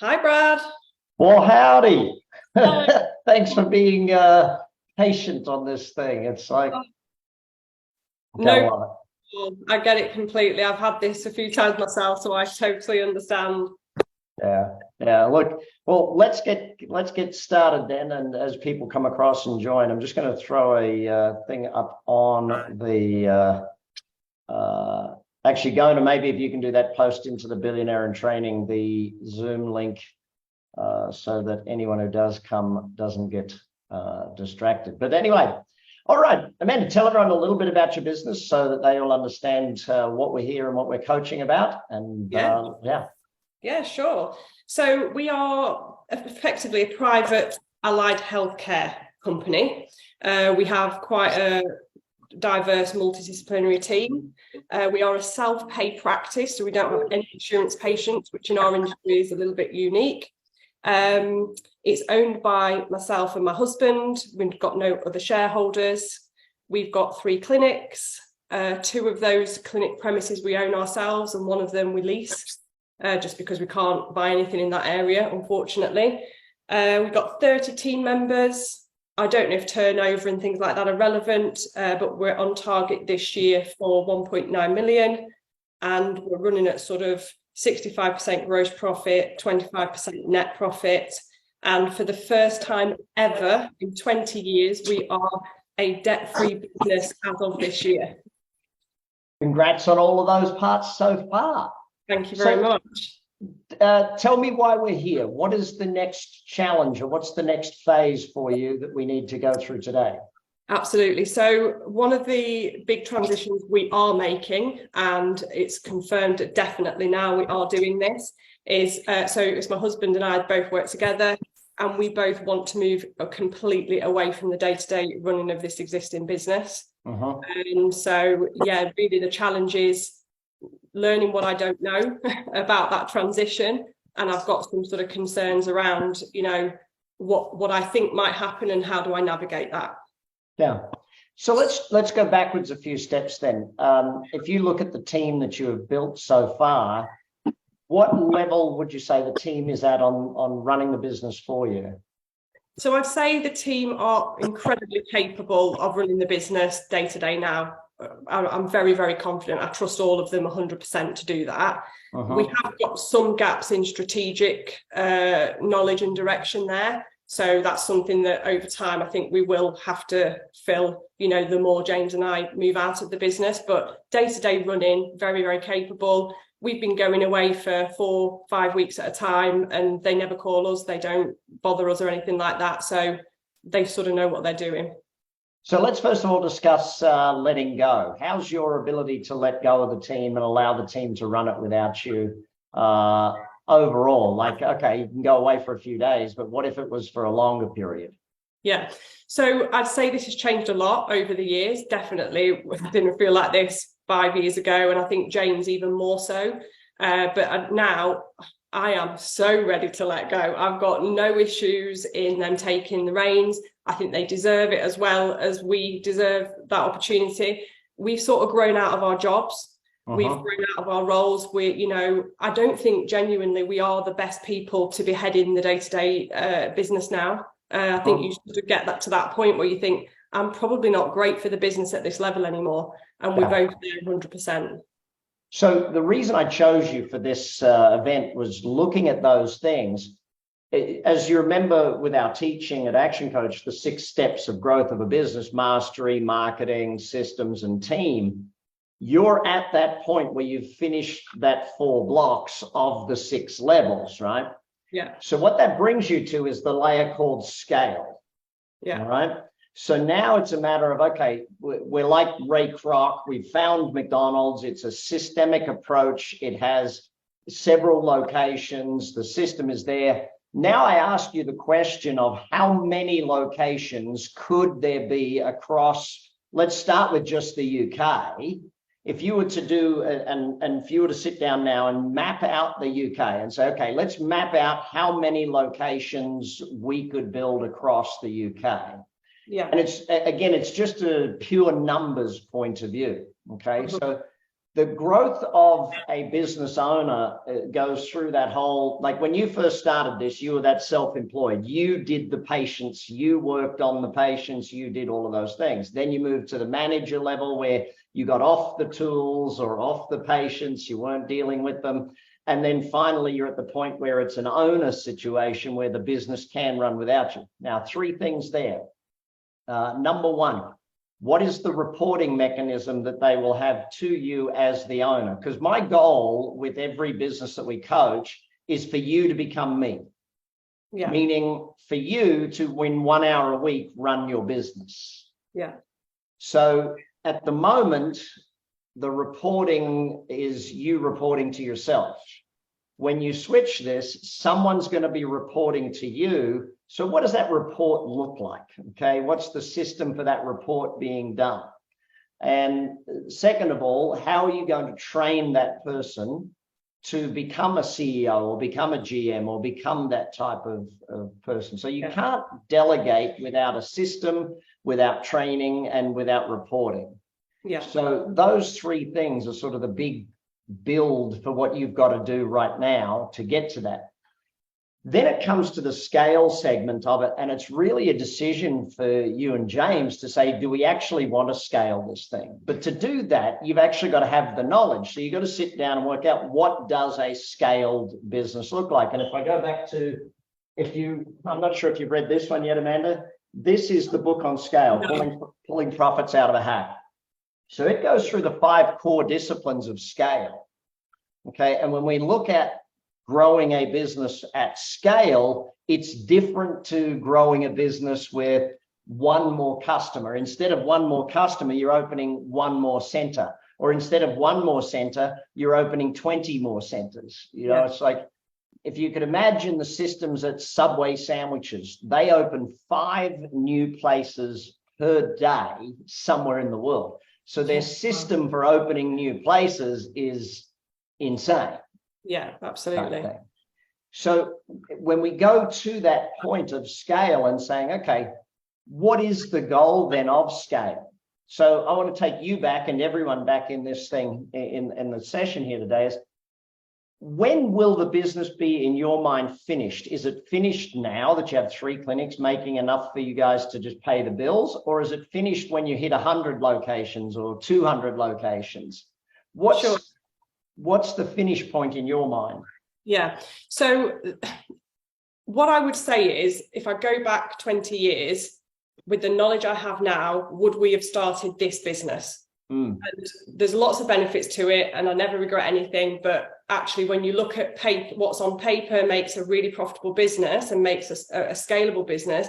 Hi, Brad. Well, howdy. Hi. Thanks for being patient on this thing. It's like, No go on. problem. I get it completely. I've had this a few times myself, so I totally understand. Yeah, yeah. Look, well, let's get started then. And as people come across and join, I'm just going to throw a thing up on the actually going to maybe if you can do that, post into the Billionaire in Training the Zoom link so that anyone who does come doesn't get distracted. But anyway, all right, Amanda, tell everyone a little bit about your business so that they all understand what we're here and what we're coaching about. And Yeah, sure. So we are effectively a private allied healthcare company. We have quite a diverse multidisciplinary team. We are a self-pay practice, so we don't have any insurance patients, which in our industry is a little bit unique. It's owned by myself and my husband. We've got no other shareholders. We've got 3 clinics. 2 of those clinic premises we own ourselves, and 1 of them we lease, just because we can't buy anything in that area, unfortunately. We've got 30 team members. I don't know if turnover and things like that are relevant, but we're on target this year for 1.9 million, and we're running at sort of 65% gross profit, 25% net profit. And for the first time ever in 20 years, we are a debt-free business as of this year. Congrats on all of those parts so far. Thank you very much. Tell me why we're here. What is the next challenge, or what's the next phase for you that we need to go through today? Absolutely. So one of the big transitions we are making, and it's confirmed definitely now we are doing this, is so it's my husband and I both work together, and we both want to move completely away from the day-to-day running of this existing business. And so, yeah, really the challenge is learning what I don't know about that transition. And I've got some sort of concerns around, you know, what I think might happen and how do I navigate that? Yeah. So let's go backwards a few steps then. If you look at the team that you have built so far, what level would you say the team is at on running the business for you? So I'd say the team are incredibly capable of running the business day to day now. I'm very, very confident. I trust all of them 100% to do that. We have got some gaps in strategic knowledge and direction there. So that's something that over time, I think we will have to fill, you know, the more James and I move out of the business. But day-to-day running, very, very capable. We've been going away for 4-5 weeks at a time, and they never call us. They don't bother us or anything like that. So they sort of know what they're doing. So let's first of all discuss letting go. How's your ability to let go of the team and allow the team to run it without you overall? Like, okay, you can go away for a few days, but what if it was for a longer period? Yeah, so I'd say this has changed a lot over the years. Definitely didn't feel like this 5 years ago, and I think James even more so. But now I am so ready to let go. I've got no issues in them taking the reins. I think they deserve it as well as we deserve that opportunity. We've sort of grown out of our jobs. We've grown out of our roles. You know, I don't think genuinely we are the best people to be heading the day-to-day business now. I think you sort of get that to that point where you think, I'm probably not great for the business at this level anymore. And we're both there 100%. So the reason I chose you for this event was looking at those things. As you remember with our teaching at ActionCOACH, the 6 steps of growth of a business: mastery, marketing, systems, and team. You're at that point where you've finished that 4 blocks of the 6 levels, right? Yeah. So what that brings you to is the layer called scale. Yeah. All right. So now it's a matter of, okay, we're like Ray Kroc. We've found McDonald's. It's a systemic approach. It has several locations. The system is there. Now I ask you the question of how many locations could there be across, let's start with just the UK. If you were to do, and if you were to sit down now and map out the UK and say, okay, let's map out how many locations we could build across the UK. Yeah. And it's, again, it's just a pure numbers point of view. Okay. So the growth of a business owner goes through that whole, like when you first started this, you were that self-employed. You did the patients, you worked on the patients, you did all of those things. Then you moved to the manager level where you got off the tools or off the patients, you weren't dealing with them. And then finally, you're at the point where it's an owner situation where the business can run without you. Now, three things there. Number one, what is the reporting mechanism that they will have to you as the owner? Because my goal with every business that we coach is for you to become me. Yeah. Meaning for you to, win 1 hour a week, run your business. Yeah. So at the moment, the reporting is you reporting to yourself. When you switch this, someone's going to be reporting to you. So what does that report look like? Okay, what's the system for that report being done? And second of all, how are you going to train that person to become a CEO or become a GM or become that type of person? So you can't delegate without a system, without training, and without reporting. Yeah. So those three things are sort of the big build for what you've got to do right now to get to that. Then it comes to the scale segment of it, and it's really a decision for you and James to say, do we actually want to scale this thing? But to do that, you've actually got to have the knowledge. So you've got to sit down and work out, what does a scaled business look like? And if I go back to, I'm not sure if you've read this one yet, Amanda. This is the book on scale, pulling profits out of a hat. So it goes through the 5 core disciplines of scale. Okay, and when we look at growing a business at scale, it's different to growing a business with one more customer. Instead of one more customer, you're opening one more center. Or instead of one more center, you're opening 20 more centers. You know, It's like, if you could imagine the systems at Subway sandwiches, they open 5 new places per day somewhere in the world. So their system for opening new places is insane. Yeah, absolutely. Okay. So when we go to that point of scale and saying, okay, what is the goal then of scale? So I want to take you back and everyone back in this thing, in the session here today, is when will the business be, in your mind, finished? Is it finished now that you have 3 clinics making enough for you guys to just pay the bills? Or is it finished when you hit 100 locations or 200 locations? What's the finish point in your mind? Yeah. So what I would say is, if I go back 20 years with the knowledge I have now, would we have started this business? And there's lots of benefits to it, and I never regret anything. But actually, when you look at what's on paper makes a really profitable business and makes a scalable business,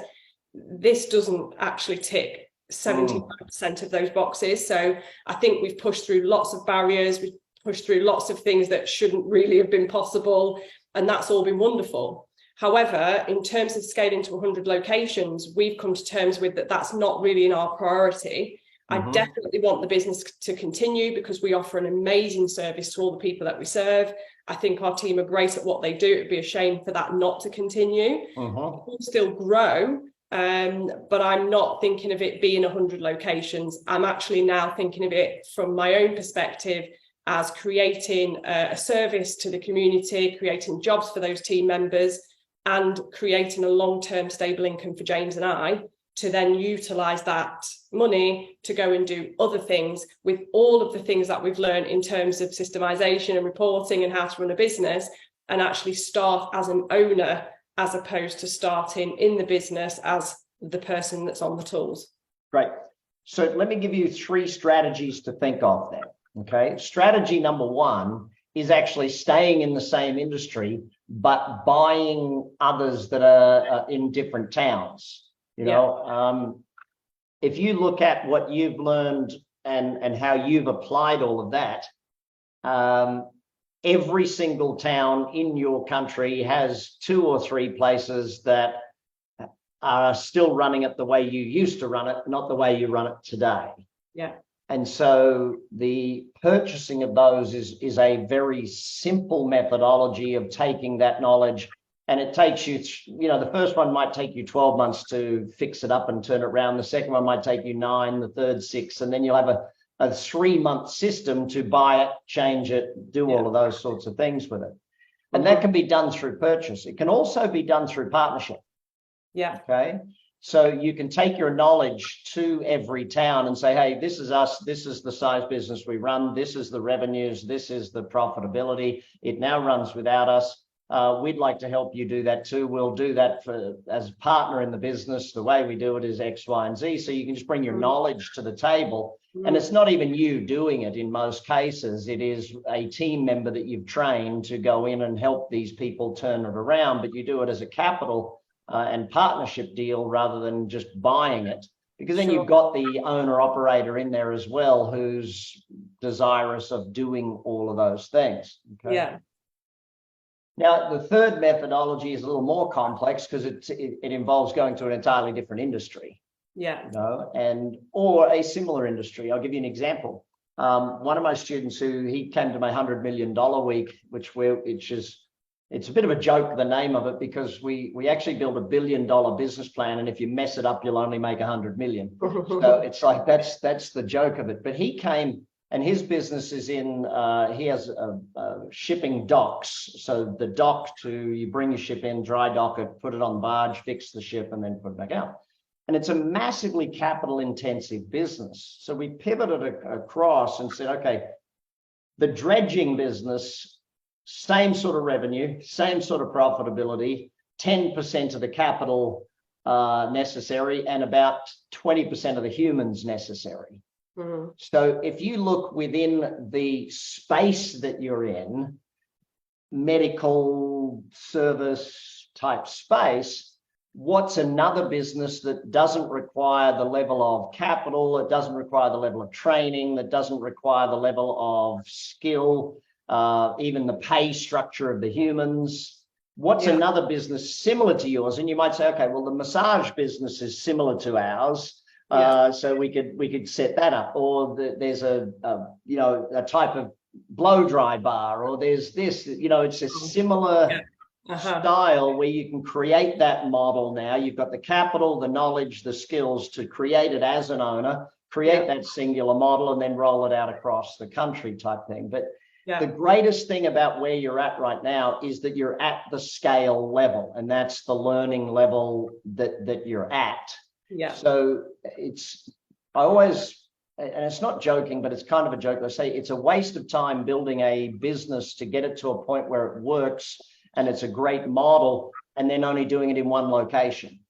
this doesn't actually tick 75% of those boxes. So I think we've pushed through lots of barriers. We've pushed through lots of things that shouldn't really have been possible, and that's all been wonderful. However, in terms of scaling to 100 locations, we've come to terms with that's not really in our priority. I definitely want the business to continue because we offer an amazing service to all the people that we serve. I think our team are great at what they do. It'd be a shame for that not to continue. We'll still grow, but I'm not thinking of it being 100 locations. I'm actually now thinking of it from my own perspective as creating a service to the community, creating jobs for those team members, and creating a long-term stable income for James and I, to then utilize that money to go and do other things with all of the things that we've learned in terms of systemization and reporting and how to run a business, and actually start as an owner as opposed to starting in the business as the person that's on the tools. Great. So let me give you 3 strategies to think of then. Okay. Strategy number 1 is actually staying in the same industry, but buying others that are in different towns. You know, if you look at what you've learned and how you've applied all of that, every single town in your country has 2 or 3 places that are still running it the way you used to run it, not the way you run it today. Yeah. And so the purchasing of those is a very simple methodology of taking that knowledge. And it takes you, the first one might take you 12 months to fix it up and turn it around. The second one might take you 9, the third 6, and then you'll have a 3-month system to buy it, change it, do all of those sorts of things with it. And that can be done through purchase. It can also be done through partnership. Yeah. Okay. So you can take your knowledge to every town and say, hey, this is us. This is the size business we run. This is the revenues. This is the profitability. It now runs without us. We'd like to help you do that too. We'll do that as a partner in the business. The way we do it is X, Y, and Z. So you can just bring your knowledge to the table. And it's not even you doing it in most cases. It is a team member that you've trained to go in and help these people turn it around, but you do it as a capital and partnership deal rather than just buying it, because then you've got the owner operator in there as well who's desirous of doing all of those things. Okay? Yeah. Now, the third methodology is a little more complex because it involves going to an entirely different industry. Yeah. You know, or a similar industry. I'll give you an example. One of my students he came to my $100 million week, it's a bit of a joke, the name of it, because we actually build $1 billion business plan, and if you mess it up, you'll only make 100 million. So it's like that's the joke of it. But he came, and his business is he has shipping docks. So the dock you bring your ship in, dry dock it, put it on the barge, fix the ship, and then put it back out. And it's a massively capital intensive business. So we pivoted across and said, okay, the dredging business, same sort of revenue, same sort of profitability, 10% of the capital necessary, and about 20% of the humans necessary. Mm-hmm. So if you look within the space that you're in, medical service type space, what's another business that doesn't require the level of capital, it doesn't require the level of training, that doesn't require the level of skill, even the pay structure of the humans? What's another business similar to yours? And you might say, okay, well, the massage business is similar to ours, so we could set that up. Or there's a type of blow dry bar, or there's this, it's a similar style where you can create that model. Now you've got the capital, the knowledge, the skills to create it as an owner, create that singular model, and then roll it out across the country type thing. But the greatest thing about where you're at right now is that you're at the scale level, and that's the learning level that you're at. Yeah. So I always, and it's not joking, but it's kind of a joke. I say it's a waste of time building a business to get it to a point where it works and it's a great model, and then only doing it in one location.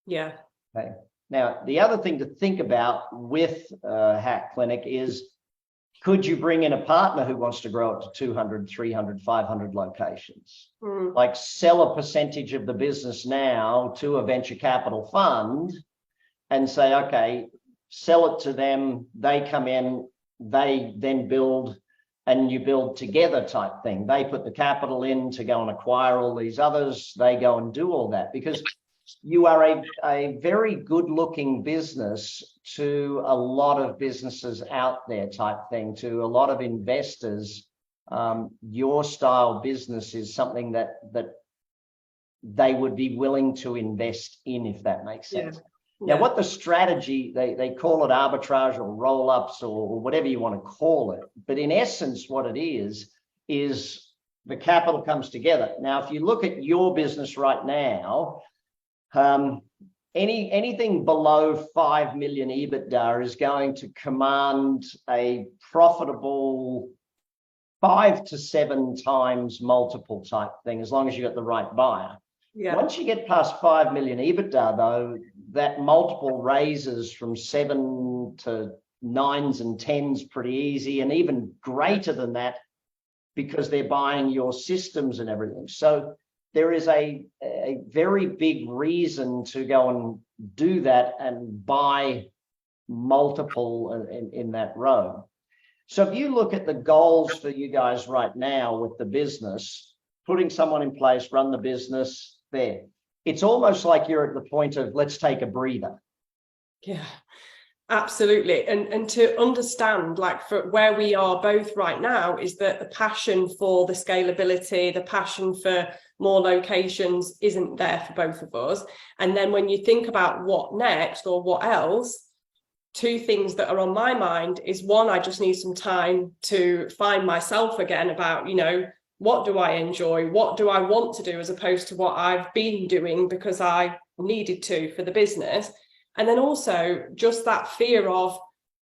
Yeah. Okay. Now, the other thing to think about with Hatt Clinic is, could you bring in a partner who wants to grow it to 200, 300, 500 locations? Like sell a percentage of the business now to a venture capital fund and say, okay, sell it to them. They come in, they then build, and you build together type thing. They put the capital in to go and acquire all these others. They go and do all that, because you are a very good looking business to a lot of businesses out there type thing, to a lot of investors. Your style business is something that they would be willing to invest in, if that makes sense. Now, what the strategy, they call it arbitrage or roll-ups or whatever you want to call it. But in essence, what it is the capital comes together. Now, if you look at your business right now, anything below 5 million EBITDA is going to command a profitable 5 to 7 times multiple type thing, as long as you got the right buyer. Yeah. Once you get past 5 million EBITDA, though, that multiple raises from 7 to 9s and 10s pretty easy, and even greater than that, because they're buying your systems and everything. So there is a very big reason to go and do that and buy multiple in that row. So if you look at the goals for you guys right now with the business, putting someone in place, run the business there, it's almost like you're at the point of, let's take a breather. Yeah, absolutely. And to understand, like, for where we are both right now, is that the passion for the scalability, the passion for more locations isn't there for both of us. And then when you think about what next or what else, two things that are on my mind is, one, I just need some time to find myself again about, what do I enjoy? What do I want to do, as opposed to what I've been doing because I needed to for the business. And then also just that fear of,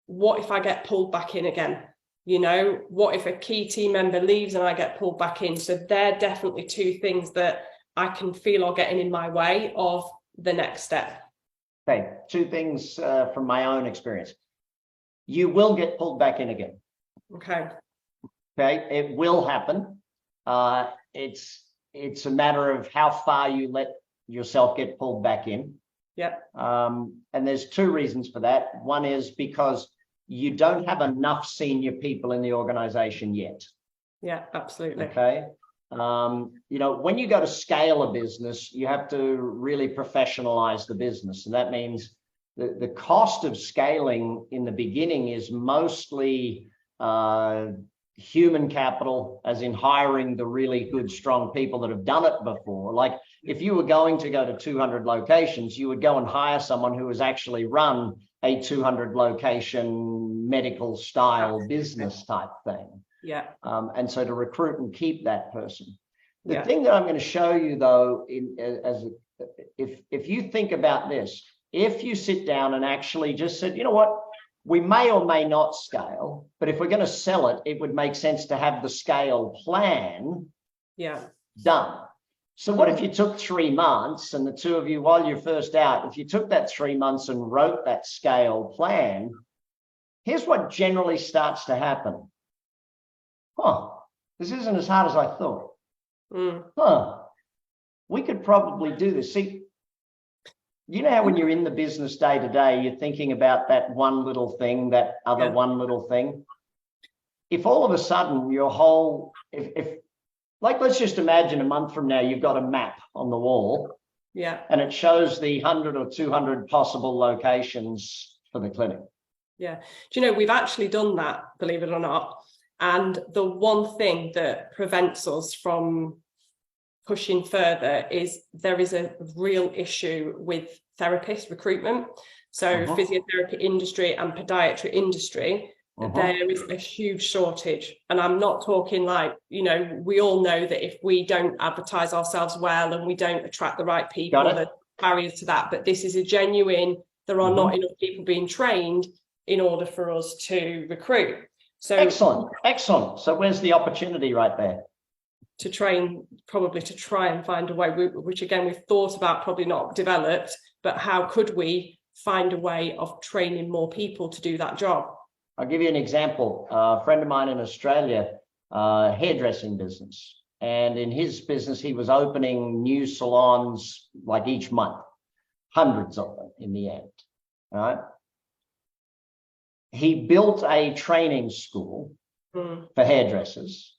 what if I get pulled back in again? What if a key team member leaves and I get pulled back in? So they're definitely two things that I can feel are getting in my way of the next step. Okay, two things from my own experience. You will get pulled back in again. Okay, it will happen. It's a matter of how far you let yourself get pulled back in. Yeah. And there's two reasons for that. One is because you don't have enough senior people in the organization yet. Yeah, absolutely. Okay. When you go to scale a business, you have to really professionalize the business. And that means the cost of scaling in the beginning is mostly human capital, as in hiring the really good, strong people that have done it before. Like if you were going to go to 200 locations, you would go and hire someone who has actually run a 200 location medical style business type thing. Yeah. And so to recruit and keep that person. The thing that I'm going to show you, though, if you think about this, if you sit down and actually just said, you know what, we may or may not scale, but if we're going to sell it, it would make sense to have the scale plan done. So what if you took 3 months, and the two of you, while you're first out, if you took that 3 months and wrote that scale plan, here's what generally starts to happen. This isn't as hard as I thought. We could probably do this. See, you know how when you're in the business day to day, you're thinking about that one little thing, that other one little thing. If all of a sudden your whole, let's just imagine a month from now, you've got a map on the wall. Yeah. And it shows the 100 or 200 possible locations for the clinic. Yeah. Do you know, we've actually done that, believe it or not. And the one thing that prevents us from pushing further is there is a real issue with therapist recruitment. So physiotherapy industry and podiatry industry, there is a huge shortage. And I'm not talking like, we all know that if we don't advertise ourselves well and we don't attract the right people, there's barriers to that. But this is a genuine, there are not enough people being trained in order for us to recruit. So excellent. So where's the opportunity right there? To try and find a way, which again, we've thought about, probably not developed, but how could we find a way of training more people to do that job? I'll give you an example. A friend of mine in Australia, hairdressing business. And in his business, he was opening new salons like each month, hundreds of them in the end, all right? He built a training school for hairdressers.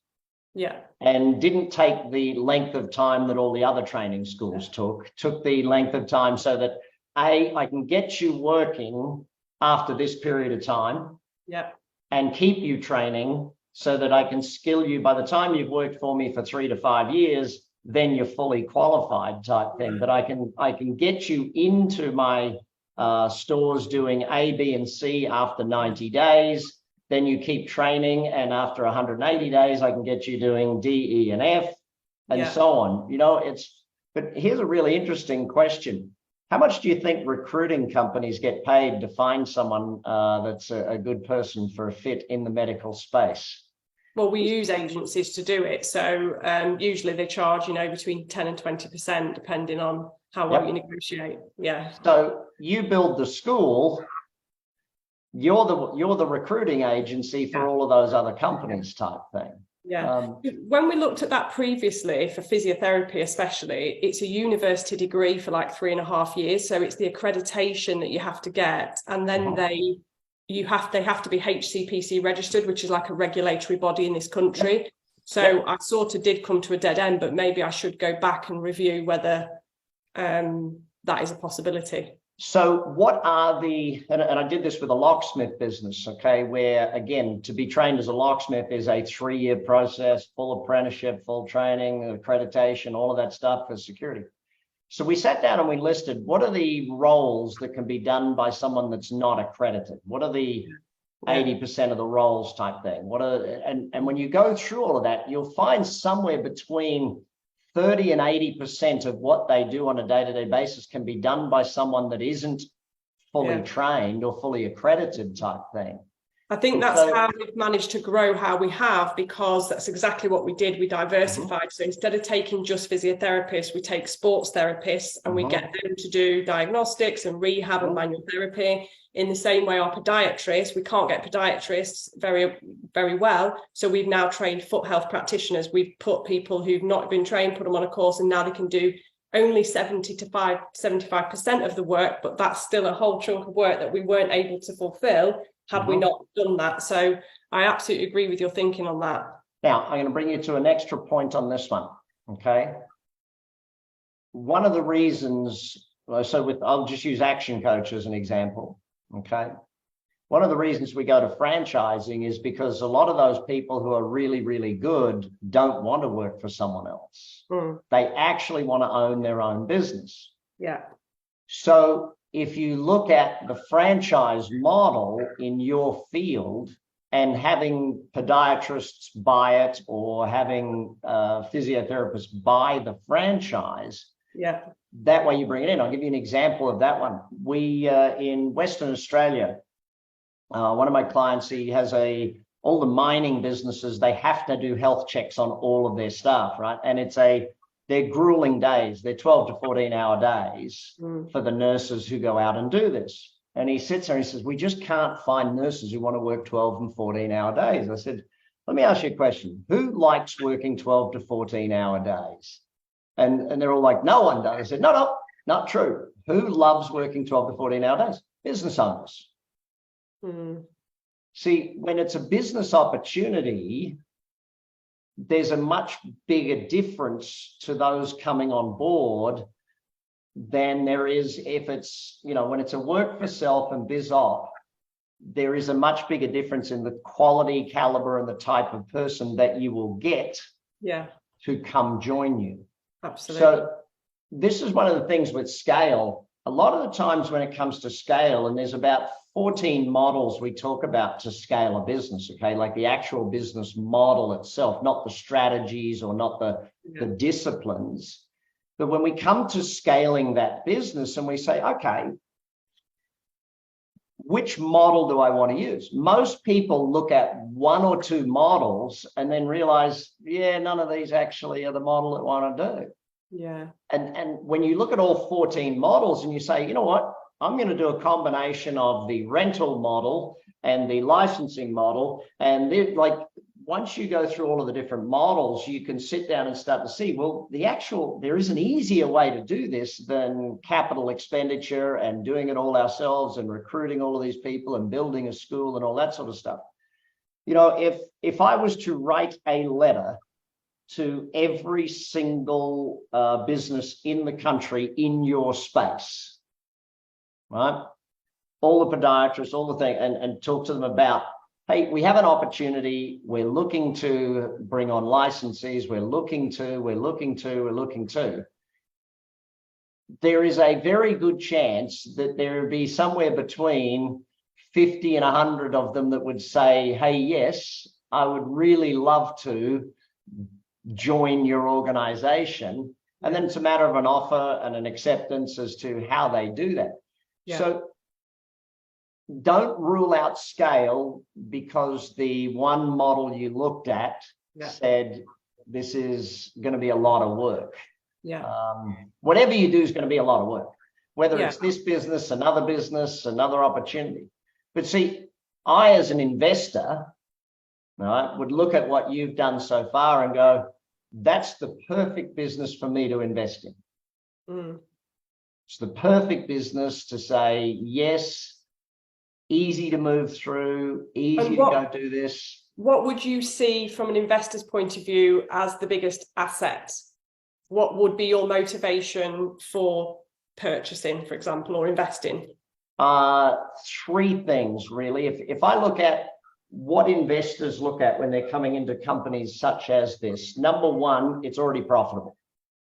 Yeah. And didn't take the length of time that all the other training schools took the length of time so that I can get you working after this period of time. Yeah. And keep you training so that I can skill you. By the time you've worked for me for 3 to 5 years, then you're fully qualified type thing. But I can get you into my stores doing A, B, and C after 90 days. Then you keep training, and after 180 days, I can get you doing D, E, and F, and so on. But here's a really interesting question. How much do you think recruiting companies get paid to find someone that's a good person for a fit in the medical space? Well, we use agencies to do it. So usually they charge, between 10 and 20%, depending on how well you negotiate. Yeah. So you build the school, you're the recruiting agency for all of those other companies type thing. Yeah. When we looked at that previously for physiotherapy, especially, it's a university degree for like 3.5 years. So it's the accreditation that you have to get. And then they have to be HCPC registered, which is like a regulatory body in this country. So I sort of did come to a dead end, but maybe I should go back and review whether that is a possibility. So what are and I did this with a locksmith business, okay, where, again, to be trained as a locksmith is a 3-year process, full apprenticeship, full training, accreditation, all of that stuff for security. So we sat down and we listed what are the roles that can be done by someone that's not accredited? What are the 80% of the roles type thing? And when you go through all of that, you'll find somewhere between 30 and 80% of what they do on a day-to-day basis can be done by someone that isn't fully trained or fully accredited type thing. I think that's how we've managed to grow how we have, because that's exactly what we did. We diversified. So instead of taking just physiotherapists, we take sports therapists and we get them to do diagnostics and rehab and manual therapy. In the same way, our podiatrists, we can't get podiatrists very, very well. So we've now trained foot health practitioners. We've put people who've not been trained, put them on a course, and now they can do only 75% of the work, but that's still a whole chunk of work that we weren't able to fulfill had we not done that. So I absolutely agree with your thinking on that. Now, I'm going to bring you to an extra point on this one, okay? One of the reasons, I'll just use ActionCOACH as an example, okay? One of the reasons we go to franchising is because a lot of those people who are really, really good don't want to work for someone else. They actually want to own their own business. Yeah. So if you look at the franchise model in your field and having podiatrists buy it or having physiotherapists buy the franchise, that way you bring it in. I'll give you an example of that one. We, in Western Australia, one of my clients, he has all the mining businesses, they have to do health checks on all of their staff, right? And they're grueling days. They're 12 to 14 hour days for the nurses who go out and do this. And he sits there and he says, we just can't find nurses who want to work 12 and 14 hour days. I said, let me ask you a question. Who likes working 12 to 14 hour days? And they're all like, no one does. I said, no, not true. Who loves working 12 to 14 hour days? Business owners. See, when it's a business opportunity, there's a much bigger difference to those coming on board than there is if it's, when it's a work for self and biz op, there is a much bigger difference in the quality, caliber, and the type of person that you will get to come join you. Absolutely. So this is one of the things with scale. A lot of the times when it comes to scale, and there's about 14 models we talk about to scale a business, okay? Like the actual business model itself, not the strategies or not the disciplines. But when we come to scaling that business and we say, okay, which model do I want to use? Most people look at one or two models and then realize, none of these actually are the model that I want to do. Yeah. And when you look at all 14 models and you say, you know what, I'm going to do a combination of the rental model and the licensing model. And once you go through all of the different models, you can sit down and start to see, well, there is an easier way to do this than capital expenditure and doing it all ourselves and recruiting all of these people and building a school and all that sort of stuff. If I was to write a letter to every single business in the country in your space, right? All the podiatrists, all the thing, and talk to them about, hey, we have an opportunity. We're looking to bring on licensees. We're looking to. There is a very good chance that there would be somewhere between 50 and 100 of them that would say, hey, yes, I would really love to join your organization. And then it's a matter of an offer and an acceptance as to how they do that. Yeah. So don't rule out scale because the one model you looked at said this is going to be a lot of work. Yeah. Whatever you do is going to be a lot of work, whether it's this business, another opportunity. But see, I, as an investor, right, would look at what you've done so far and go, that's the perfect business for me to invest in. It's the perfect business to say, yes, easy to move through, easy to go do this. What would you see from an investor's point of view as the biggest asset? What would be your motivation for purchasing, for example, or investing? Three things, really. If I look at what investors look at when they're coming into companies such as this, number one, it's already profitable.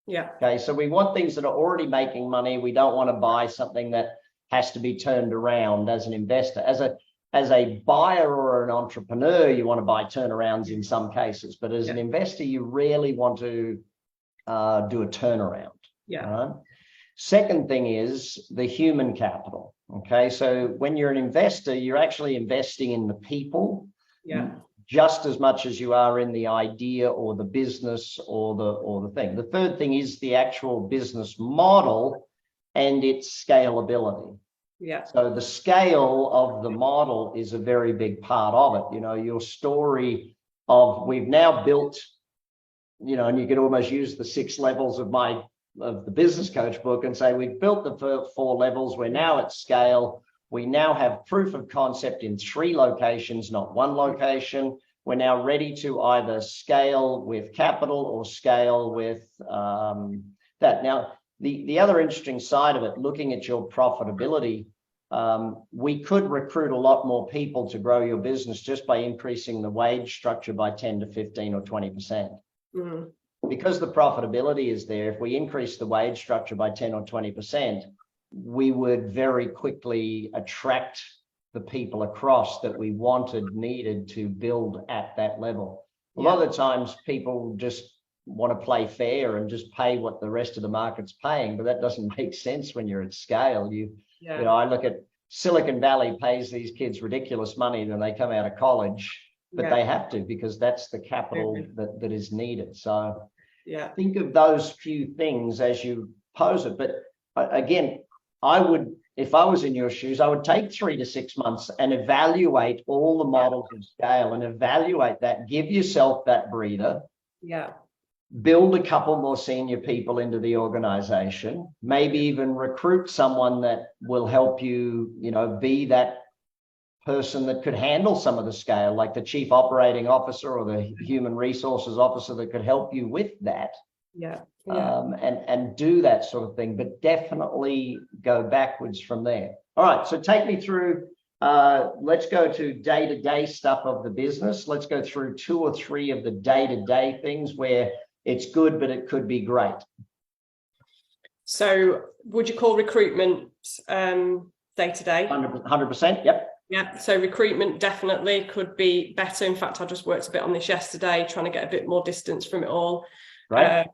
Yeah. Okay. So we want things that are already making money. We don't want to buy something that has to be turned around as an investor. As a buyer or an entrepreneur, you want to buy turnarounds in some cases, but as an investor, you really want to do a turnaround. Yeah. Right? Second thing is the human capital. Okay. So when you're an investor, you're actually investing in the people. Yeah. Just as much as you are in the idea or the business or the thing. The third thing is the actual business model and its scalability. Yeah. So the scale of the model is a very big part of it. You know, your story of we've now built, you know, and you could almost use the 6 levels of the business coach book and say, we've built the 4 levels. We're now at scale. We now have proof of concept in 3 locations, not 1 location. We're now ready to either scale with capital or scale with that. Now, the other interesting side of it, looking at your profitability, we could recruit a lot more people to grow your business just by increasing the wage structure by 10 to 15 or 20%. Mm. Because the profitability is there, if we increase the wage structure by 10 or 20%, we would very quickly attract the people across that we needed to build at that level. A lot of the times people just want to play fair and just pay what the rest of the market's paying, but that doesn't make sense when you're at scale. You know, I look at Silicon Valley pays these kids ridiculous money when they come out of college, but they have to, because that's the capital that is needed. So think of those few things as you pose it. But again, I would, if I was in your shoes, I would take 3 to 6 months and evaluate all the models of scale and evaluate that. Give yourself that breather. Yeah. Build a couple more senior people into the organization. Maybe even recruit someone that will help you, you know, be that person that could handle some of the scale, like the chief operating officer or the human resources officer that could help you with that. And do that sort of thing, but definitely go backwards from there. All right, so take me through, let's go to day-to-day stuff of the business. Let's go through 2 or 3 of the day-to-day things where it's good, but it could be great. So would you call recruitment day-to-day? 100%, yep. Yeah, so recruitment definitely could be better. In fact, I just worked a bit on this yesterday, trying to get a bit more distance from it all. Right.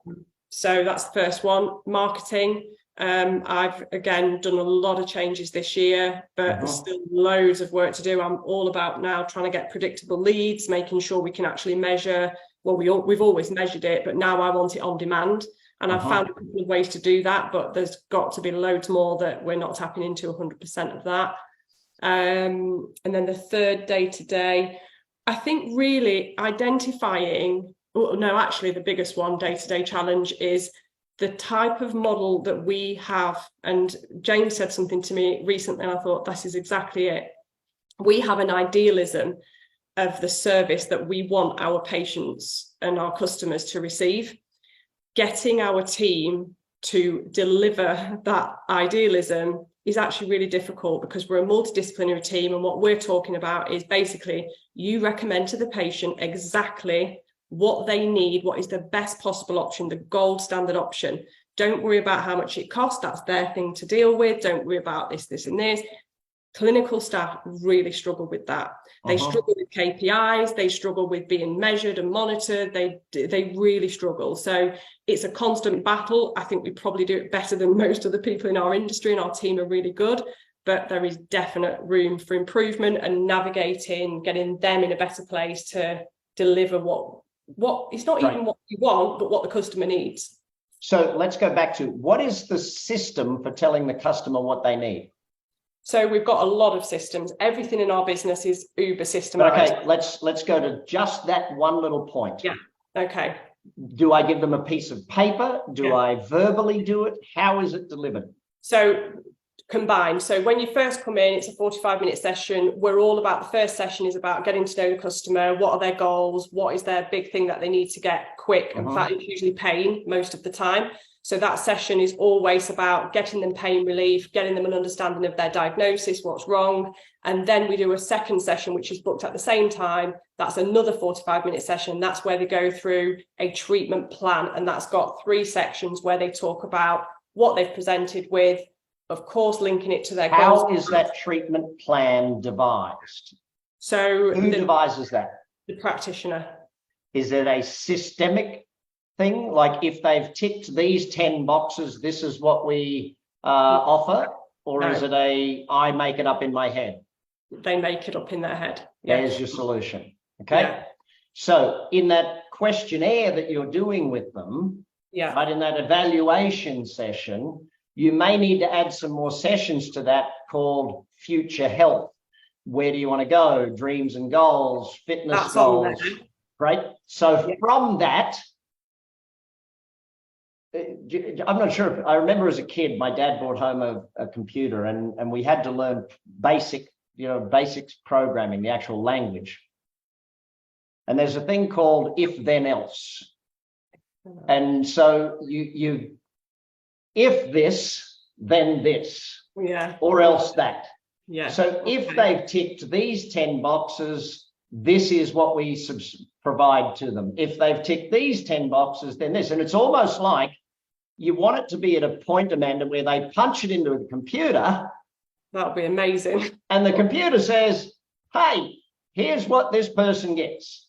So that's the first one. Marketing. I've again done a lot of changes this year, but there's still loads of work to do. I'm all about now trying to get predictable leads, making sure we can actually measure. Well, we've always measured it, but now I want it on demand. And I've found a couple of ways to do that, but there's got to be loads more that we're not tapping into 100% of that. And then the third day-to-day, I think really identifying. Well, no, actually, the biggest one day-to-day challenge is the type of model that we have. And James said something to me recently, and I thought this is exactly it. We have an idealism of the service that we want our patients and our customers to receive. Getting our team to deliver that idealism is actually really difficult, because we're a multidisciplinary team, and what we're talking about is basically you recommend to the patient exactly what they need, what is the best possible option, the gold standard option. Don't worry about how much it costs. That's their thing to deal with. Don't worry about this, and this. Clinical staff really struggle with that. They struggle with KPIs. They struggle with being measured and monitored. They really struggle. So it's a constant battle. I think we probably do it better than most of the people in our industry, and our team are really good. But there is definite room for improvement and navigating, getting them in a better place to deliver what it's not even what you want, but what the customer needs. So let's go back to, what is the system for telling the customer what they need? So we've got a lot of systems. Everything in our business is uber systemized. Okay, let's go to just that one little point. Yeah. Okay. Do I give them a piece of paper? Do I verbally do it? How is it delivered? So combined. So when you first come in, it's a 45-minute session. We're all about, the first session is about getting to know the customer. What are their goals? What is their big thing that they need to get quick? In fact, it's usually pain most of the time. So that session is always about getting them pain relief, getting them an understanding of their diagnosis, what's wrong. And then we do a second session, which is booked at the same time. That's another 45-minute session. That's where they go through a treatment plan. And that's got 3 sections where they talk about what they've presented with, of course, linking it to their goals. How is that treatment plan devised? So who devises that? The practitioner. Is it a systemic thing? Like if they've ticked these 10 boxes, this is what we offer? Or No. is it I make it up in my head? They make it up in their head. There's your solution. Okay. Yeah. So in that questionnaire that you're doing with them, but in that evaluation session, you may need to add some more sessions to that called future health. Where do you want to go? Dreams and goals, fitness That's goals. Right. So from that, I'm not sure if I remember as a kid, my dad brought home a computer and we had to learn basics programming, the actual language. And there's a thing called if then else. And so you if this, then this, or else that. So if they've ticked these 10 boxes, this is what we provide to them. If they've ticked these 10 boxes, then this. And it's almost like you want it to be at a point, Amanda, where they punch it into the computer. That would be amazing. And the computer says, hey, here's what this person gets.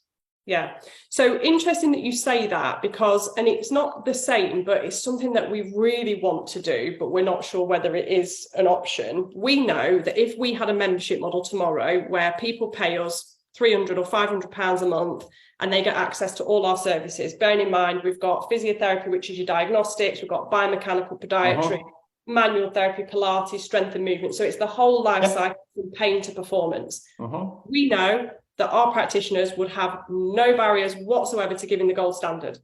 Yeah. So interesting that you say that, because, and it's not the same, but it's something that we really want to do, but we're not sure whether it is an option. We know that if we had a membership model tomorrow where people pay us £300 or £500 a month and they get access to all our services, bearing in mind we've got physiotherapy, which is your diagnostics, we've got biomechanical podiatry, manual therapy, Pilates, strength and movement. So it's the whole life cycle from pain to performance. We know that our practitioners would have no barriers whatsoever to giving the gold standard.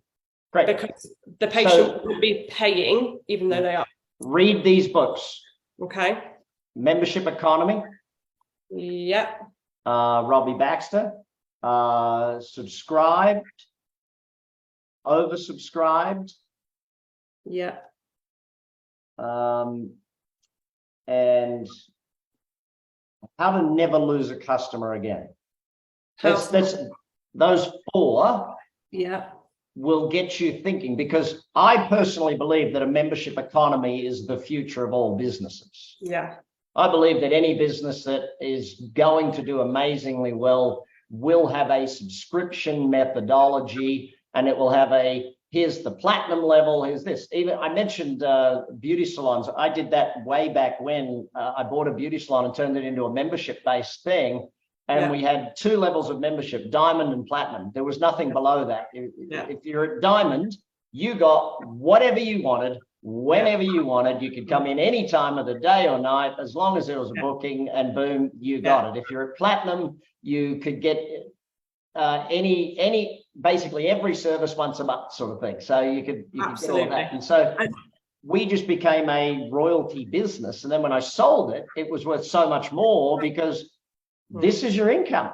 Great. Because the patient would be paying, even though they are. Read these books. Okay. Membership Economy. Yep. Robbie Baxter. Subscribed. Oversubscribed. Yeah. And how to never lose a customer again. Those 4 will get you thinking, because I personally believe that a membership economy is the future of all businesses. I believe that any business that is going to do amazingly well will have a subscription methodology, and it will have here's the platinum level, here's this. Even I mentioned beauty salons. I did that way back when I bought a beauty salon and turned it into a membership-based thing. And we had 2 levels of membership, diamond and platinum. There was nothing below that. If you're at diamond, you got whatever you wanted, whenever you wanted. You could come in any time of the day or night, as long as there was a booking, and boom, you got it. If you're at platinum, you could get basically every service once a month sort of thing. So you could get all that. And so we just became a royalty business. And then when I sold it, it was worth so much more, because this is your income.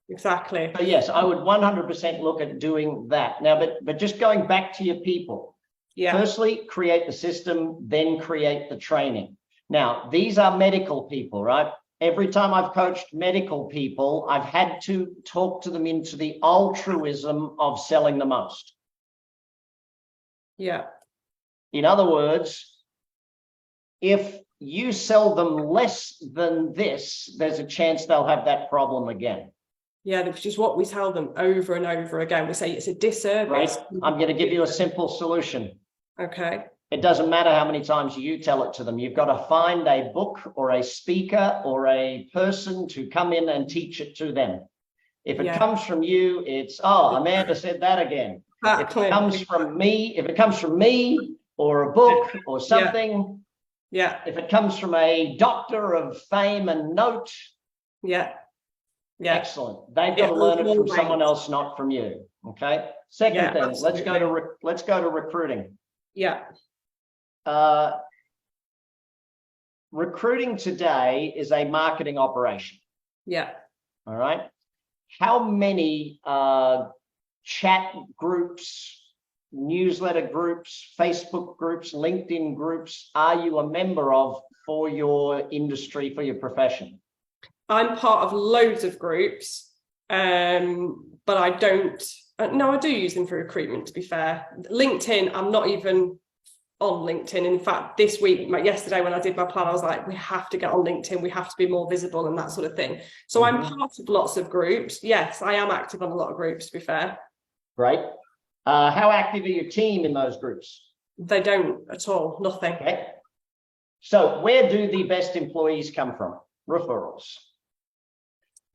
Exactly. So yes, I would 100% look at doing that. Now, but just going back to your people. Firstly, create the system, then create the training. Now, these are medical people, right? Every time I've coached medical people, I've had to talk to them into the altruism of selling the most. In other words, if you sell them less than this, there's a chance they'll have that problem again. Which is what we tell them over and over again. We say it's a disservice. I'm going to give you a simple solution. Okay. It doesn't matter how many times you tell it to them. You've got to find a book or a speaker or a person to come in and teach it to them. If it comes from you, it's, Amanda said that again. If it comes from me or a book or something, if it comes from a doctor of fame and note, excellent. They've got to learn it from someone else, not from you. Okay. Second thing, let's go to recruiting. Recruiting today is a marketing operation. All right. How many chat groups, newsletter groups, Facebook groups, LinkedIn groups are you a member of for your industry, for your profession? I'm part of loads of groups, but I don't. No, I do use them for recruitment, to be fair. LinkedIn, I'm not even on LinkedIn. In fact, this week, yesterday when I did my plan, I was like, we have to get on LinkedIn. We have to be more visible and that sort of thing. So I'm part of lots of groups. Yes, I am active on a lot of groups, to be fair. Great. How active are your team in those groups? They don't at all, nothing. Okay. So where do the best employees come from? Referrals.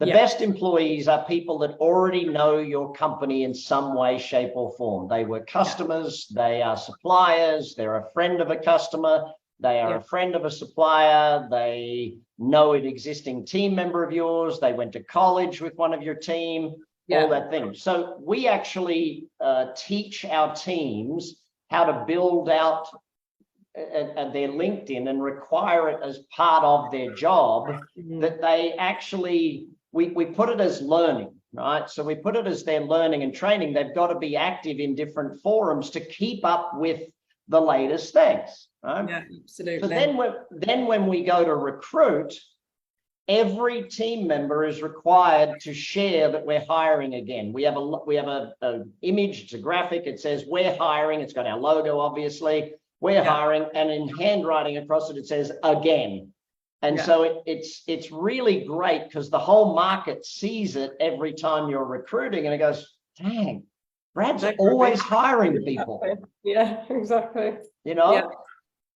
The best employees are people that already know your company in some way, shape, or form. They were customers, they are suppliers, they're a friend of a customer, they are a friend of a supplier, they know an existing team member of yours, they went to college with one of your team, all that thing. So we actually teach our teams how to build out their LinkedIn and require it as part of their job, that they actually, we put it as learning, right? So we put it as their learning and training. They've got to be active in different forums to keep up with the latest things, right? Yeah, absolutely. So then when we go to recruit, every team member is required to share that we're hiring again. We have a image, it's a graphic, it says we're hiring, it's got our logo, obviously. We're hiring, and in handwriting across it, it says again. And so it's really great because the whole market sees it every time you're recruiting, and it goes, dang, Brad's always hiring people. Yeah, exactly. You know?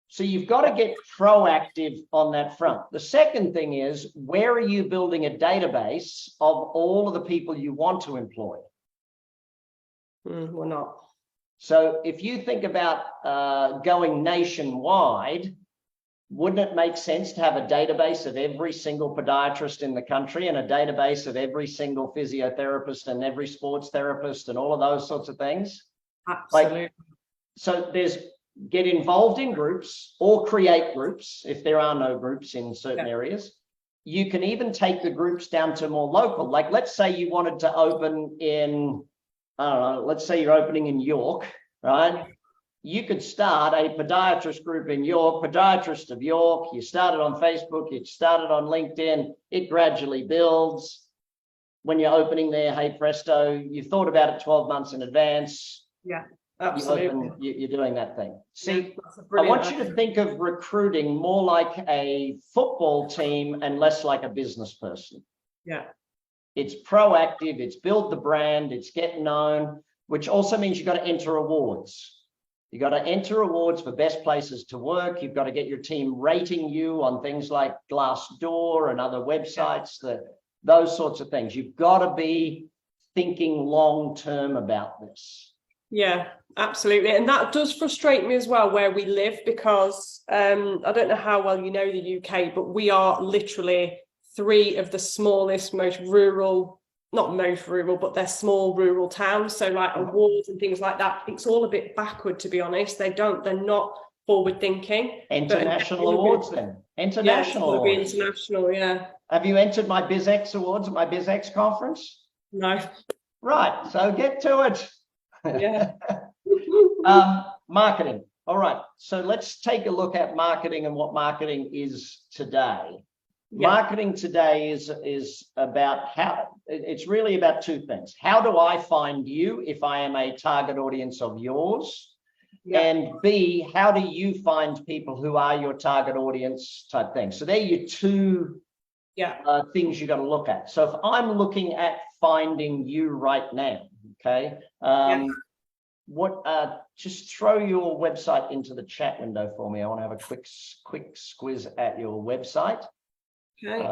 So you've got to get proactive on that front. The second thing is, where are you building a database of all of the people you want to employ? We're not. So if you think about going nationwide, wouldn't it make sense to have a database of every single podiatrist in the country and a database of every single physiotherapist and every sports therapist and all of those sorts of things? Absolutely. So get involved in groups or create groups if there are no groups in certain areas. You can even take the groups down to more local. Like, let's say you wanted to open in, I don't know, let's say you're opening in York, right? You could start a podiatrist group in York, podiatrist of York. You started on Facebook, you started on LinkedIn, it gradually builds. When you're opening there, hey presto, you thought about it 12 months in advance. Yeah, absolutely. You're doing that thing. See, I want you to think of recruiting more like a football team and less like a business person. Yeah. It's proactive, it's build the brand, it's get known, which also means you've got to enter awards. You've got to enter awards for best places to work. You've got to get your team rating you on things like Glassdoor and other websites, those sorts of things. You've got to be thinking long-term about this. Yeah, absolutely. And that does frustrate me as well where we live, because I don't know how well you know the UK, but we are literally three of the smallest, most rural, not most rural, but they're small rural towns. So like awards and things like that, it's all a bit backward, to be honest. They're not forward thinking. International awards then. International awards. International, yeah. Have you entered my BizX awards at my BizX conference? No. Right, so get to it. Yeah. Marketing. All right, so let's take a look at marketing and what marketing is today. Yeah. Marketing today is about it's really about two things. How do I find you if I am a target audience of yours? Yeah. And B, how do you find people who are your target audience type thing? So they're your two things you got to look at. So if I'm looking at finding you right now, okay, just throw your website into the chat window for me. I want to have a quick squiz at your website. Okay.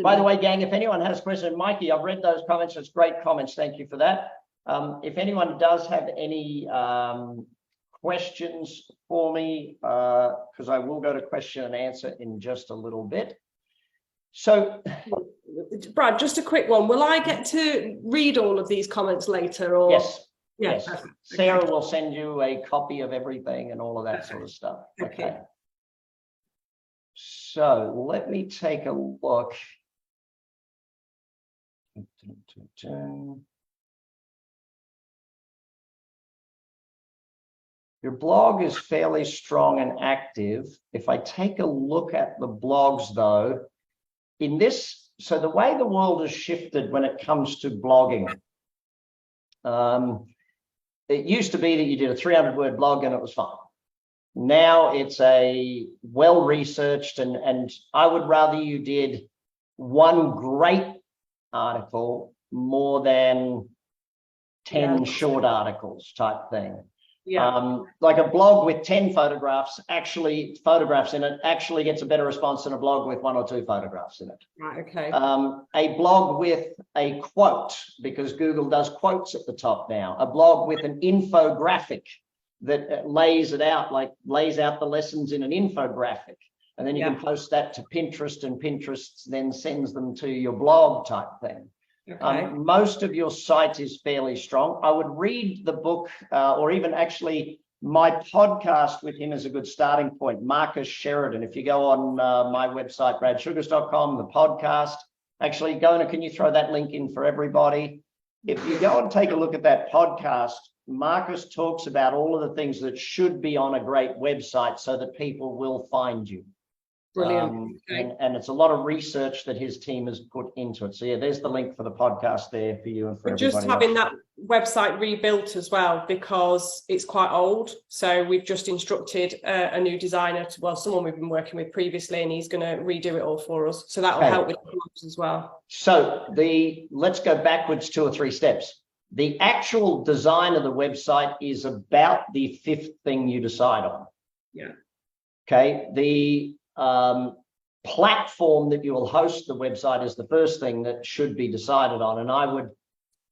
By the way, gang, if anyone has a question, Mikey, I've read those comments. It's great comments. Thank you for that. If anyone does have any questions for me, because I will go to question and answer in just a little bit. So, Brad, just a quick one. Will I get to read all of these comments later? Or yes. Yeah, yes. Sarah will send you a copy of everything and all of that sort of stuff. Okay. So let me take a look Your blog is fairly strong and active. If I take a look at the blogs, though, so the way the world has shifted when it comes to blogging, it used to be that you did a 300-word blog and it was fine. Now it's a well-researched, and I would rather you did one great article more than 10 short articles type thing. Like a blog with 10 photographs in it actually gets a better response than a blog with 1 or 2 photographs in it. Right, okay. A blog with a quote, because Google does quotes at the top now. A blog with an infographic that lays out the lessons in an infographic. And then you can post that to Pinterest, and Pinterest then sends them to your blog type thing. Okay. Most of your site is fairly strong. I would read the book, or even actually my podcast with him is a good starting point. Marcus Sheridan. If you go on my website, bradsugars.com, the podcast, actually can you throw that link in for everybody? If you go and take a look at that podcast, Marcus talks about all of the things that should be on a great website so that people will find you. Brilliant. And it's a lot of research that his team has put into it. So yeah, there's the link for the podcast there for you and for everybody. Just having that website rebuilt as well, because it's quite old. So we've just instructed a new designer someone we've been working with previously, and he's going to redo it all for us. So that will help with the blogs as well. So let's go backwards 2 or 3 steps. The actual design of the website is about the 5th thing you decide on. Yeah. Okay. The platform that you will host the website is the first thing that should be decided on. And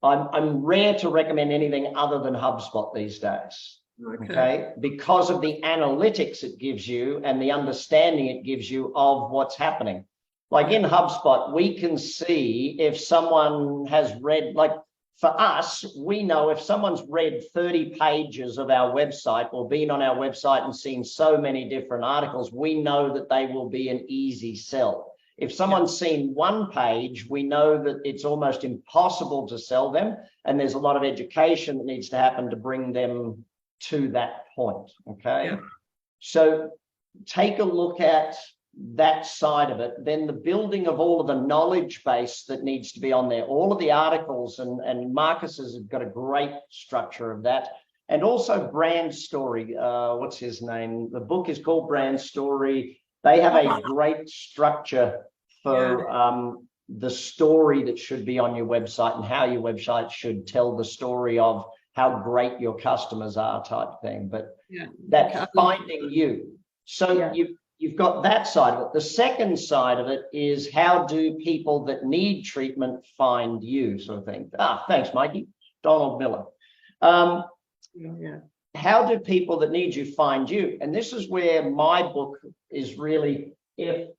I'm rare to recommend anything other than HubSpot these days. Okay. Because of the analytics it gives you and the understanding it gives you of what's happening. Like in HubSpot, we can see if someone has read, like for us, we know if someone's read 30 pages of our website or been on our website and seen so many different articles, we know that they will be an easy sell. If someone's seen 1 page, we know that it's almost impossible to sell them. And there's a lot of education that needs to happen to bring them to that point. Okay. Yeah. So take a look at that side of it, then the building of all of the knowledge base that needs to be on there, all of the articles, and Marcus has got a great structure of that. And also brand story. What's his name? The book is called Brand Story. They have a great structure for the story that should be on your website and how your website should tell the story of how great your customers are type thing. But that's finding you. So you've got that side of it. The second side of it is, how do people that need treatment find you, sort of thing. Thanks, Mikey. Donald Miller. How do people that need you find you? And this is where my book is really, this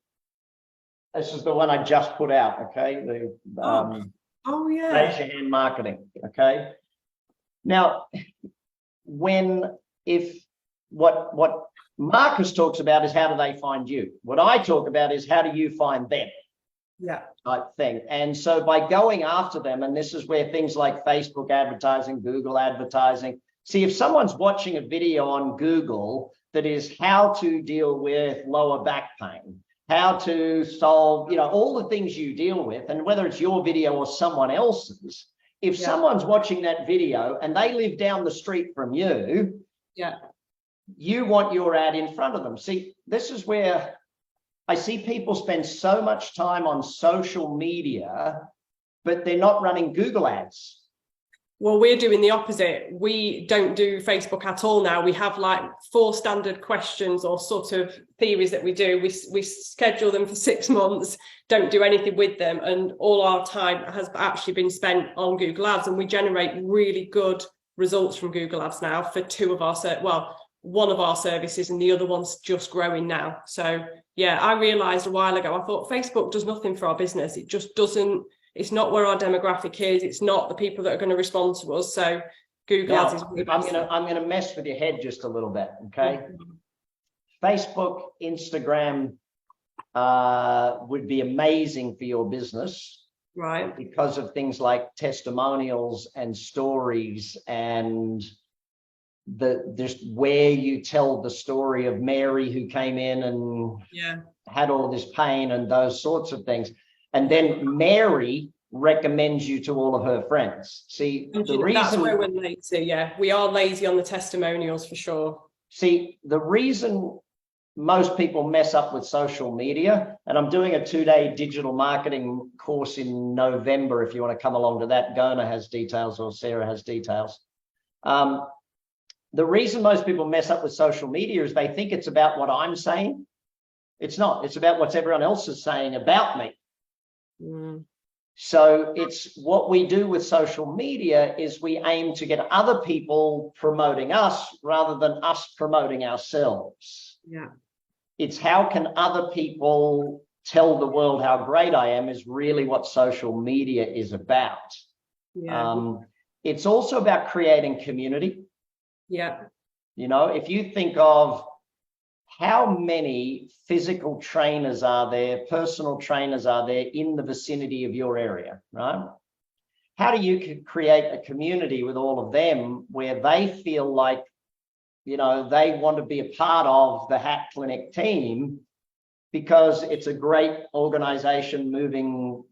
is the one I just put out, okay? Raise Your Hand Marketing, okay? Now, what Marcus talks about is how do they find you? What I talk about is how do you find them? Type thing. And so by going after them, and this is where things like Facebook advertising, Google advertising, see if someone's watching a video on Google that is how to deal with lower back pain, how to solve, all the things you deal with, and whether it's your video or someone else's, if someone's watching that video and they live down the street from you, you want your ad in front of them. See, this is where I see people spend so much time on social media, but they're not running Google ads. Well, we're doing the opposite. We don't do Facebook at all now. We have like 4 standard questions or sort of theories that we do. We schedule them for 6 months, don't do anything with them. And all our time has actually been spent on Google Ads. And we generate really good results from Google Ads now for 2 of our, one of our services, and the other one's just growing now. So I realized a while ago, I thought Facebook does nothing for our business. It just doesn't, it's not where our demographic is. It's not the people that are going to respond to us. So Google Ads is really I'm going to mess with your head just a little bit. Okay. Facebook, Instagram would be amazing for your business. Right. because of things like testimonials and stories and just where you tell the story of Mary who came in and had all this pain and those sorts of things. And then Mary recommends you to all of her friends. See, the reason that's where we're lazy. Yeah, we are lazy on the testimonials for sure. See, the reason most people mess up with social media, and I'm doing a 2-day digital marketing course in November. If you want to come along to that, Gona has details or Sarah has details. The reason most people mess up with social media is they think it's about what I'm saying. It's not. It's about what everyone else is saying about me. So it's what we do with social media is we aim to get other people promoting us rather than us promoting ourselves. Yeah. It's how can other people tell the world how great I am is really what social media is about. Yeah. It's also about creating community. Yeah. You know, if you think of how many physical trainers are there, personal trainers are there in the vicinity of your area, right? How do you create a community with all of them where they feel like, you know, they want to be a part of the Hatt Clinic team because it's a great organization moving.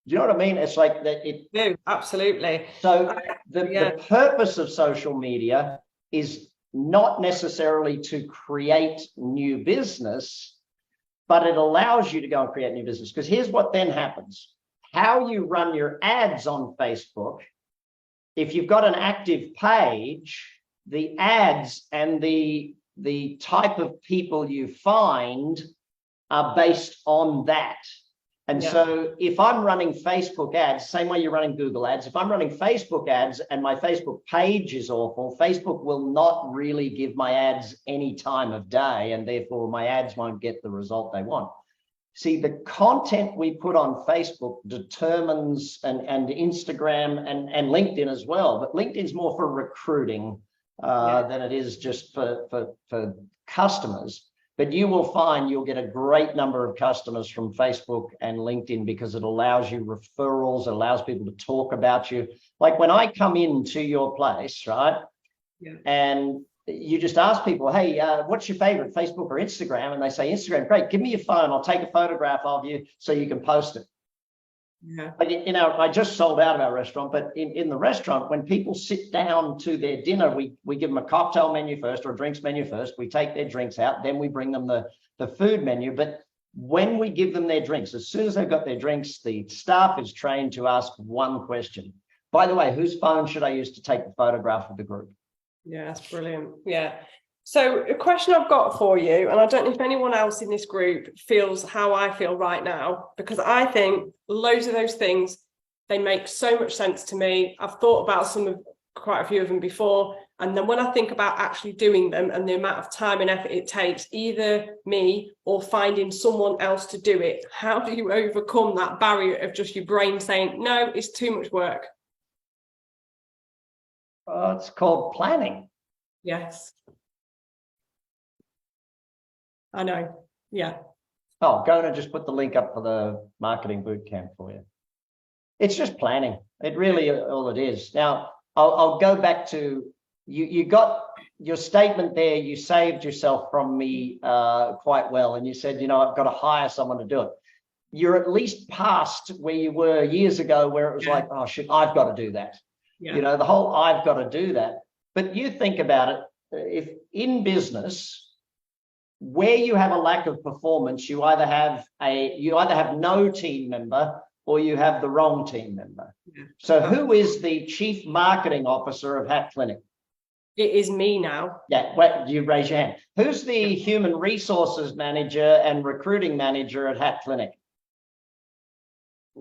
Do you know what I mean? It's like that. No, absolutely. So the purpose of social media is not necessarily to create new business, but it allows you to go and create new business. Because here's what then happens. How you run your ads on Facebook, if you've got an active page, the ads and the type of people you find are based on that. And so if I'm running Facebook ads, same way you're running Google ads, if I'm running Facebook ads and my Facebook page is awful, Facebook will not really give my ads any time of day, and therefore my ads won't get the result they want. See, the content we put on Facebook determines, and Instagram and LinkedIn as well, but LinkedIn's more for recruiting than it is just for customers. But you will find you'll get a great number of customers from Facebook and LinkedIn because it allows you referrals, it allows people to talk about you. Like when I come into your place, right? Yeah. And you just ask people, hey, what's your favorite, Facebook or Instagram? And they say, Instagram, great, give me your phone. I'll take a photograph of you so you can post it. Yeah. But, you know, I just sold out of our restaurant, but in the restaurant, when people sit down to their dinner, we give them a cocktail menu first or a drinks menu first. We take their drinks out, then we bring them the food menu. But when we give them their drinks, as soon as they've got their drinks, the staff is trained to ask one question. By the way, whose phone should I use to take the photograph of the group? Yeah, that's brilliant. Yeah. So a question I've got for you, and I don't know if anyone else in this group feels how I feel right now, because I think loads of those things, they make so much sense to me. I've thought about quite a few of them before. And then when I think about actually doing them and the amount of time and effort it takes, either me or finding someone else to do it, how do you overcome that barrier of just your brain saying, no, it's too much work? It's called planning. Yes. I know. Yeah. Oh, Gona just put the link up for the marketing boot camp for you. It's just planning. It really all it is. Now, I'll go back to you got your statement there. You saved yourself from me quite well. And you said, you know, I've got to hire someone to do it. You're at least past where you were years ago, where it was like, oh, shit, I've got to do that. Yeah. You know, the whole I've got to do that. But you think about it, if in business, where you have a lack of performance, you either have no team member or you have the wrong team member. Yeah. So who is the chief marketing officer of Hatt Clinic? It is me now. Yeah, well, you raise your hand. Who's the human resources manager and recruiting manager at Hatt Clinic?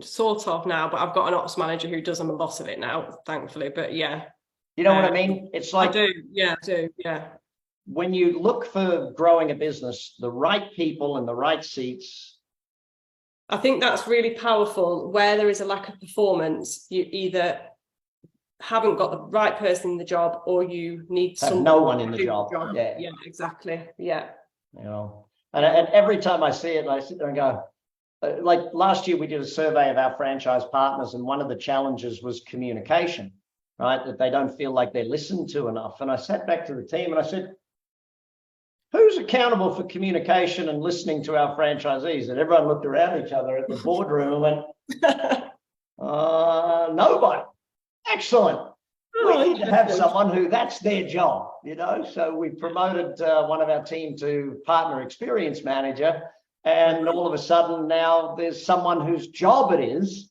Sort of now, but I've got an ops manager who does a lot of it now, thankfully. But yeah. You know what I mean? It's like I do. Yeah. When you look for growing a business, the right people in the right seats. I think that's really powerful. Where there is a lack of performance, you either haven't got the right person in the job or you need no one in the job. Yeah, exactly. Yeah. You know, and every time I see it, I sit there and go, like last year, we did a survey of our franchise partners, and one of the challenges was communication, right? That they don't feel like they're listened to enough. And I sat back to the team and I said, who's accountable for communication and listening to our franchisees? And everyone looked around each other at the boardroom and went, nobody. Excellent. We need to have someone who that's their job, you know. So we promoted one of our team to partner experience manager, and all of a sudden now there's someone whose job it is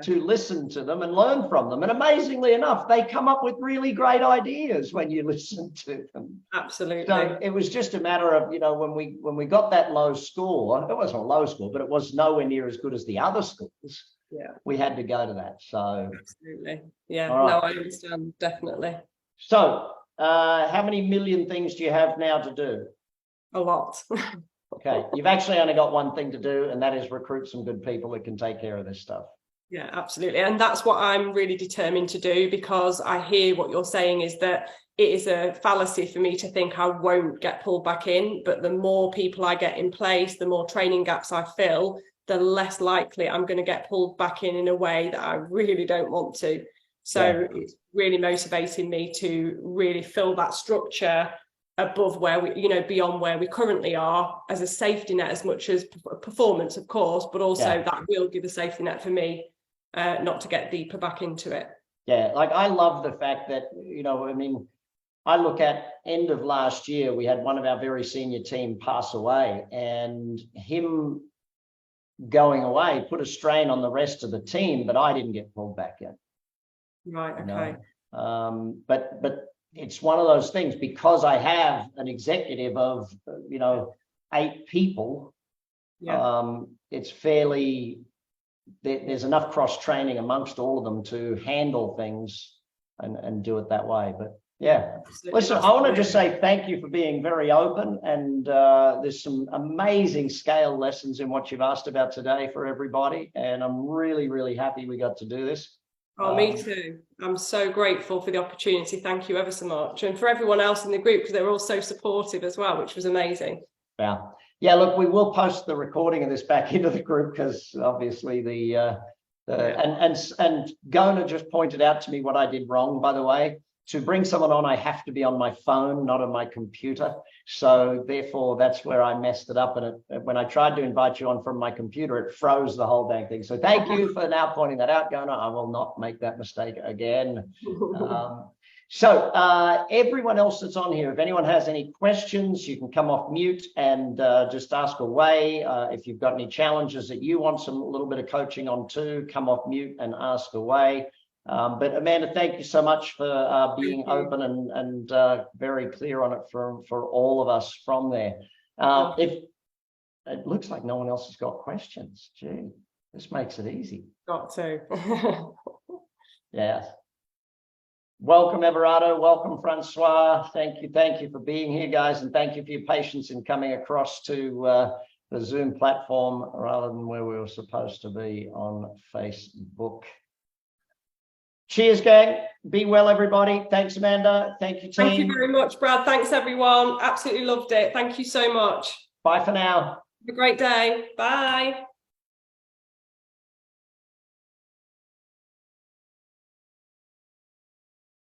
to listen to them and learn from them. And amazingly enough, they come up with really great ideas when you listen to them. Absolutely. So it was just a matter of, you know, when we got that low score, it wasn't a low score, but it was nowhere near as good as the other schools. Yeah, we had to go to that. So absolutely. Yeah, right. No, I understand, definitely. So how many million things do you have now to do? A lot. Okay, you've actually only got one thing to do, and that is recruit some good people that can take care of this stuff. Yeah, absolutely. And that's what I'm really determined to do, because I hear what you're saying is that it is a fallacy for me to think I won't get pulled back in, but the more people I get in place, the more training gaps I fill, the less likely I'm going to get pulled back in a way that I really don't want to. So it's really motivating me to really fill that structure above where we, you know, beyond where we currently are, as a safety net, as much as performance, of course, but also that will give a safety net for me, not to get deeper back into it. Yeah, like I love the fact that, you know, I mean, I look at end of last year, we had one of our very senior team pass away, and him going away put a strain on the rest of the team, but I didn't get pulled back in. Right. Okay. But it's one of those things, because I have an executive of, you know, 8 people. It's fairly, there's enough cross training amongst all of them to handle things and do it that way. But yeah, listen, I want to just say thank you for being very open, and there's some amazing scale lessons in what you've asked about today for everybody, and I'm really, really happy we got to do this. Oh, me too. I'm so grateful for the opportunity. Thank you ever so much. And for everyone else in the group, because they were all so supportive as well, which was amazing. Yeah, look, we will post the recording of this back into the group, because obviously and Gona just pointed out to me what I did wrong, by the way. To bring someone on, I have to be on my phone, not on my computer. So therefore, that's where I messed it up. And when I tried to invite you on from my computer, it froze the whole dang thing. So thank you for now pointing that out, Gona. I will not make that mistake again. So everyone else that's on here, if anyone has any questions, you can come off mute and just ask away. If you've got any challenges that you want a little bit of coaching on too, come off mute and ask away. But Amanda, thank you so much for being open and very clear on it for all of us from there. If it looks like no one else has got questions, gee, this makes it easy. Got to. Yeah. Welcome, Everardo. Welcome, Francois. Thank you for being here, guys, and thank you for your patience in coming across to the Zoom platform rather than where we were supposed to be on Facebook. Cheers, gang. Be well, everybody. Thanks, Amanda. Thank you, team. Thank you very much, Brad. Thanks, everyone. Absolutely loved it. Thank you so much. Bye for now. Have a great day. Bye.